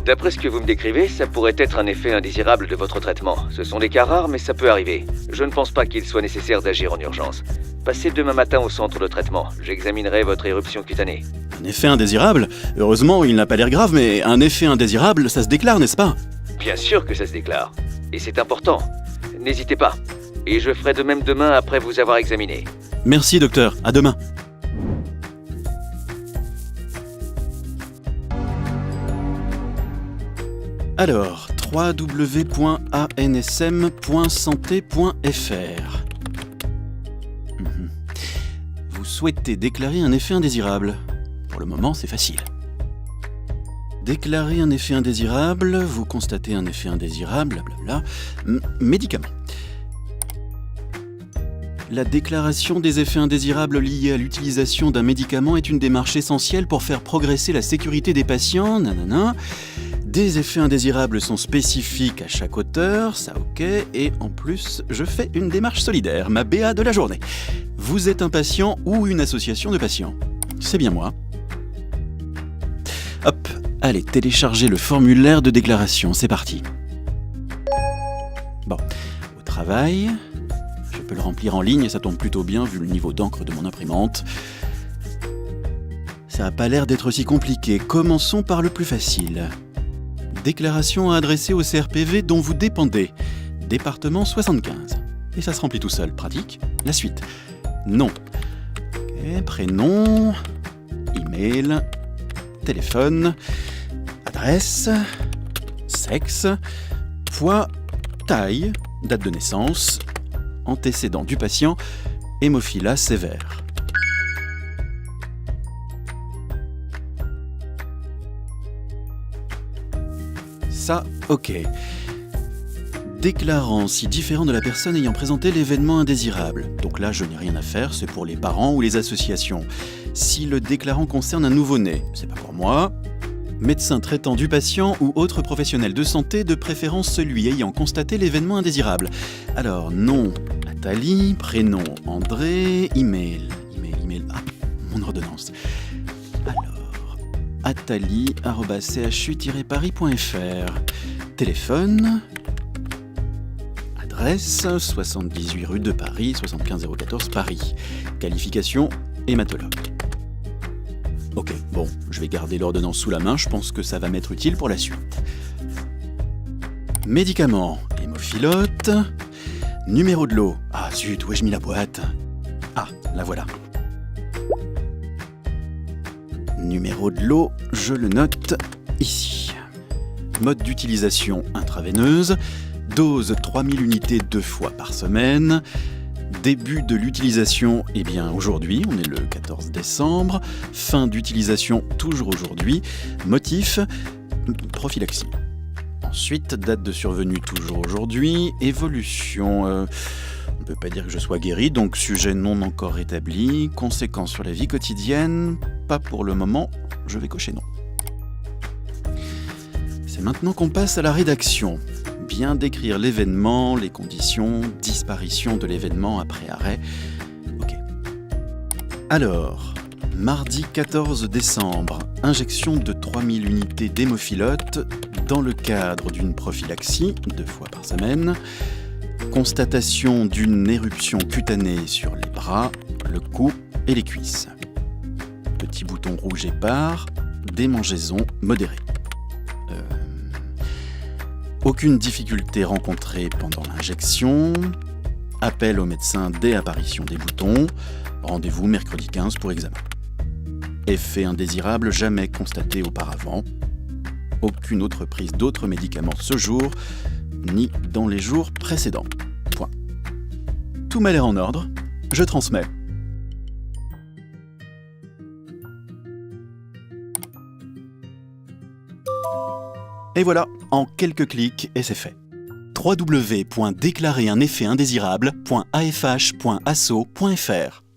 D'après ce que vous me décrivez, ça pourrait être un effet indésirable de votre traitement. Ce sont des cas rares, mais ça peut arriver. Je ne pense pas qu'il soit nécessaire d'agir en urgence. Passez demain matin au centre de traitement. J'examinerai votre éruption cutanée. Un effet indésirable? Heureusement, il n'a pas l'air grave, mais un effet indésirable, ça se déclare, n'est-ce pas? Bien sûr que ça se déclare. Et c'est important. N'hésitez pas. Et je ferai de même demain après vous avoir examiné. Merci, docteur. À demain. Alors, www.ansm.santé.fr. Vous souhaitez déclarer un effet indésirable. Pour le moment, c'est facile. Déclarer un effet indésirable, vous constatez un effet indésirable, blablabla. Médicament. La déclaration des effets indésirables liés à l'utilisation d'un médicament est une démarche essentielle pour faire progresser la sécurité des patients, nanana. Des effets indésirables sont spécifiques à chaque auteur, ça ok, et en plus, je fais une démarche solidaire, ma BA de la journée. Vous êtes un patient ou une association de patients. C'est bien moi. Hop, allez, téléchargez le formulaire de déclaration, c'est parti. Bon, au travail, je peux le remplir en ligne et ça tombe plutôt bien vu le niveau d'encre de mon imprimante. Ça n'a pas l'air d'être si compliqué, commençons par le plus facile. Déclaration à adresser au CRPV dont vous dépendez. Département 75. Et ça se remplit tout seul. Pratique. La suite. Nom. Okay, prénom. Email. Téléphone. Adresse. Sexe. Poids. Taille. Date de naissance. Antécédent du patient. Hémophilie sévère. Ça, ok. Déclarant si différent de la personne ayant présenté l'événement indésirable. Donc là, je n'ai rien à faire, c'est pour les parents ou les associations. Si le déclarant concerne un nouveau-né, c'est pas pour moi. Médecin traitant du patient ou autre professionnel de santé, de préférence celui ayant constaté l'événement indésirable. Alors, nom, Nathalie, prénom, André, email, ah, mon ordonnance. atali@chu-paris.fr. Téléphone. Adresse 78 rue de Paris, 75 014 Paris. Qualification hématologue. Ok, bon, je vais garder l'ordonnance sous la main, je pense que ça va m'être utile pour la suite. Médicaments, hémophilote. Numéro de lot. Ah zut, où ai-je mis la boîte? Ah, la voilà. Numéro de lot, je le note ici. Mode d'utilisation intraveineuse. Dose 3000 unités 2 fois par semaine. Début de l'utilisation, eh bien aujourd'hui, on est le 14 décembre. Fin d'utilisation, toujours aujourd'hui. Motif, prophylaxie. Ensuite, date de survenue, toujours aujourd'hui. Évolution, on ne peut pas dire que je sois guéri, donc sujet non encore établi. Conséquences sur la vie quotidienne, pas pour le moment, je vais cocher non. C'est maintenant qu'on passe à la rédaction. Bien décrire l'événement, les conditions, disparition de l'événement après arrêt. Ok. Alors, mardi 14 décembre, injection de 3000 unités d'hémophilote dans le cadre d'une prophylaxie, 2 fois par semaine. Constatation d'une éruption cutanée sur les bras, le cou et les cuisses. Petit bouton rouge épars, démangeaison modérée. Aucune difficulté rencontrée pendant l'injection. Appel au médecin dès apparition des boutons. Rendez-vous mercredi 15 pour examen. Effet indésirable jamais constaté auparavant. Aucune autre prise d'autres médicaments ce jour, ni dans les jours précédents. Point. Tout m'a l'air en ordre. Je transmets. Et voilà, en quelques clics, et c'est fait. www.déclareruneffetindésirable.afh.asso.fr.